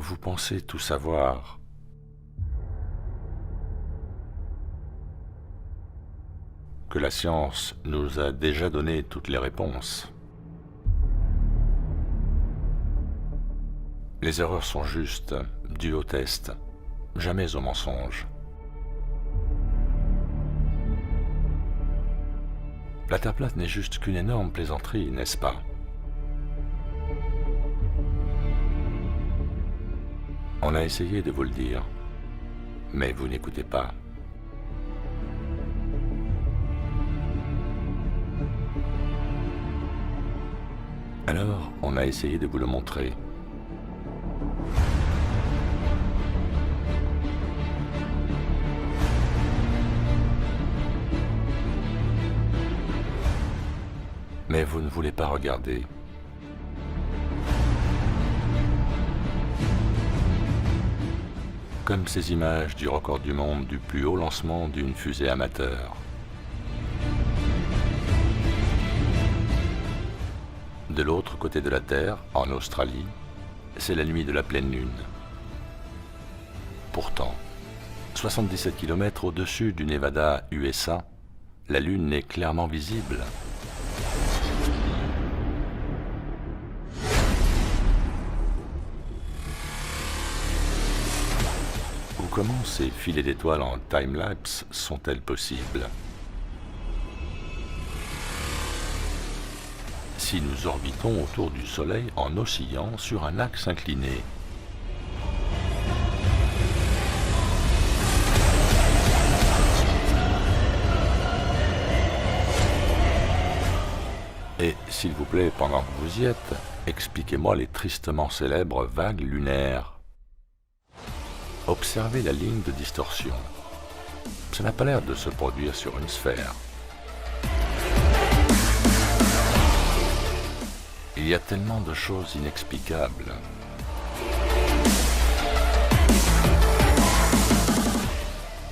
Vous pensez tout savoir. Que la science nous a déjà donné toutes les réponses. Les erreurs sont justes, dues au test, jamais au mensonge. La Terre plate n'est juste qu'une énorme plaisanterie, n'est-ce pas? On a essayé de vous le dire, mais vous n'écoutez pas. Alors, on a essayé de vous le montrer. Mais vous ne voulez pas regarder. Comme ces images du record du monde du plus haut lancement d'une fusée amateur. De l'autre côté de la Terre, en Australie, c'est la nuit de la pleine lune. Pourtant, 77 km au-dessus du Nevada, USA, la lune est clairement visible. Ou comment ces filets d'étoiles en time-lapse sont-elles possibles ? Si nous orbitons autour du Soleil en oscillant sur un axe incliné. Et s'il vous plaît, pendant que vous y êtes, expliquez-moi les tristement célèbres vagues lunaires. Observez la ligne de distorsion. Ça n'a pas l'air de se produire sur une sphère. Il y a tellement de choses inexplicables.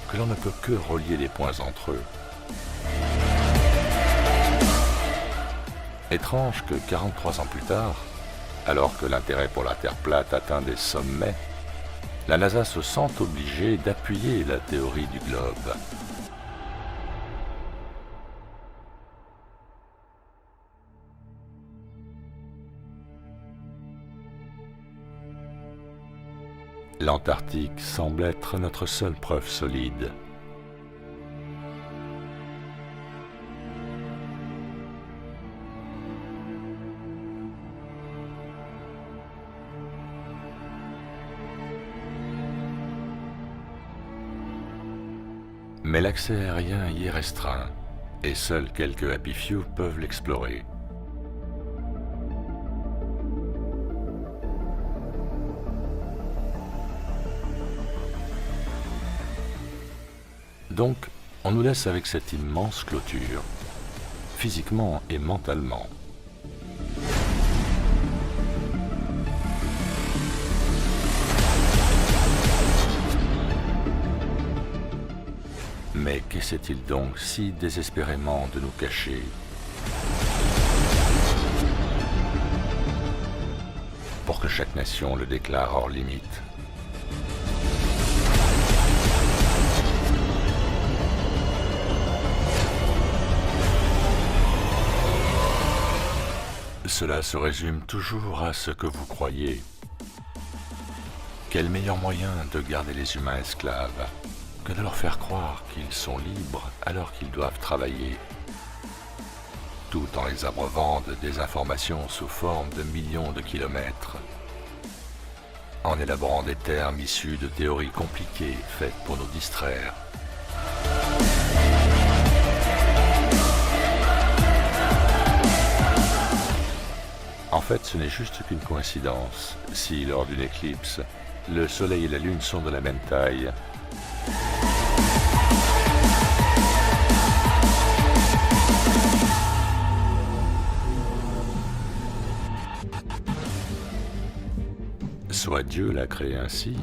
Que l'on ne peut que relier les points entre eux. Étrange que 43 ans plus tard, alors que l'intérêt pour la Terre plate atteint des sommets, la NASA se sent obligée d'appuyer la théorie du globe. L'Antarctique semble être notre seule preuve solide. Mais l'accès aérien y est restreint, et seuls quelques Happy Few peuvent l'explorer. Donc, on nous laisse avec cette immense clôture, physiquement et mentalement. Mais qu'essaie-t-il donc si désespérément de nous cacher? Pour que chaque nation le déclare hors limite. Cela se résume toujours à ce que vous croyez. Quel meilleur moyen de garder les humains esclaves que de leur faire croire qu'ils sont libres alors qu'ils doivent travailler, tout en les abreuvant de désinformation sous forme de millions de kilomètres, en élaborant des termes issus de théories compliquées faites pour nous distraire. En fait, ce n'est juste qu'une coïncidence si, lors d'une éclipse, le Soleil et la Lune sont de la même taille. Soit Dieu l'a créé ainsi.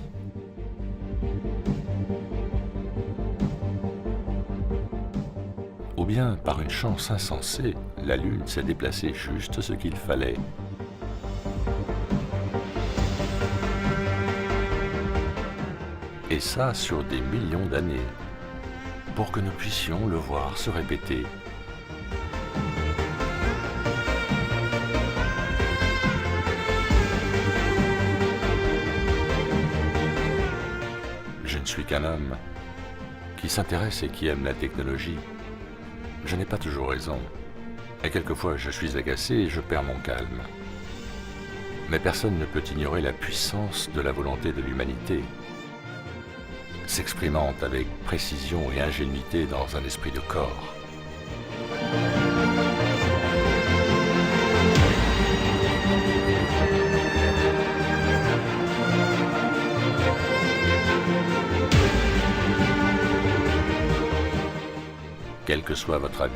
Ou bien, par une chance insensée, la Lune s'est déplacée juste ce qu'il fallait. et ça sur des millions d'années, pour que nous puissions le voir se répéter. Je ne suis qu'un homme qui s'intéresse et qui aime la technologie. Je n'ai pas toujours raison, et quelquefois je suis agacé et je perds mon calme. Mais personne ne peut ignorer la puissance de la volonté de l'humanité, s'exprimant avec précision et ingénuité dans un esprit de corps. Quel que soit votre avis,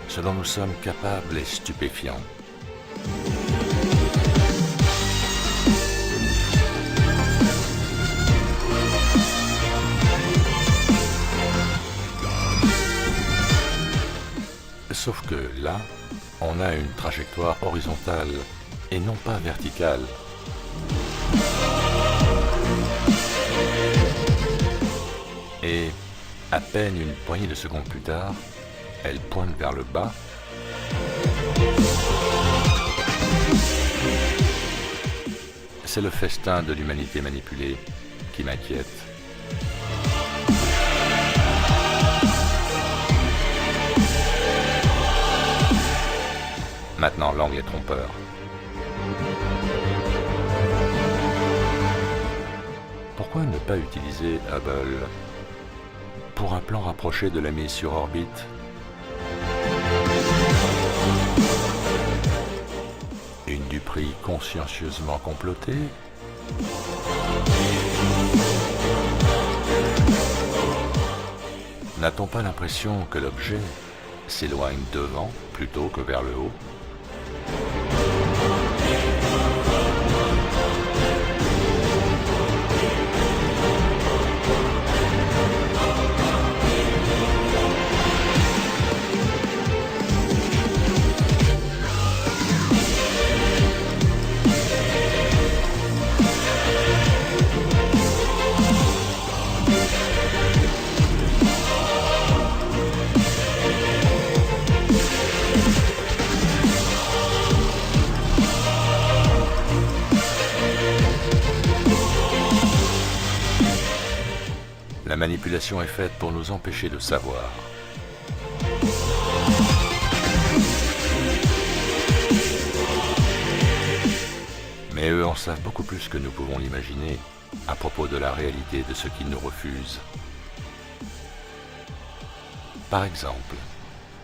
ce dont nous sommes capables est stupéfiant. Sauf que là, on a une trajectoire horizontale et non pas verticale. Et à peine une poignée de secondes plus tard, elle pointe vers le bas. C'est le festin de l'humanité manipulée qui m'inquiète. Maintenant, l'angle est trompeur. Pourquoi ne pas utiliser Hubble pour un plan rapproché de la mise sur orbite? Une duperie consciencieusement complotée? N'a-t-on pas l'impression que l'objet s'éloigne devant plutôt que vers le haut? La manipulation est faite pour nous empêcher de savoir. Mais eux en savent beaucoup plus que nous pouvons l'imaginer à propos de la réalité de ce qu'ils nous refusent. Par exemple,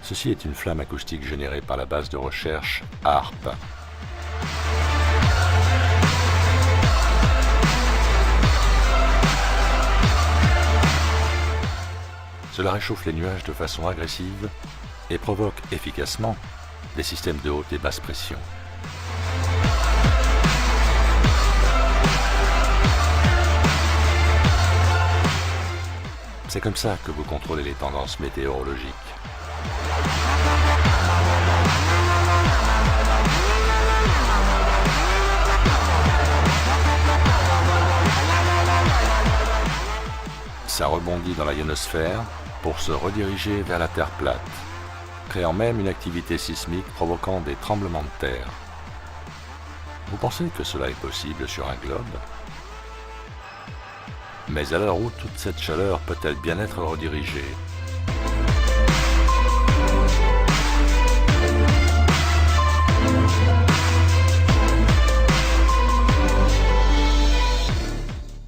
ceci est une flamme acoustique générée par la base de recherche HAARP. Cela réchauffe les nuages de façon agressive et provoque efficacement des systèmes de haute et basse pression. C'est comme ça que vous contrôlez les tendances météorologiques. Ça rebondit dans la ionosphère pour se rediriger vers la Terre plate, créant même une activité sismique provoquant des tremblements de terre. Vous pensez que cela est possible sur un globe? Mais alors où toute cette chaleur peut-elle bien être redirigée?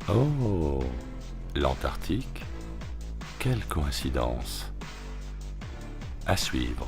Oh, l'Antarctique? Quelle coïncidence! À suivre.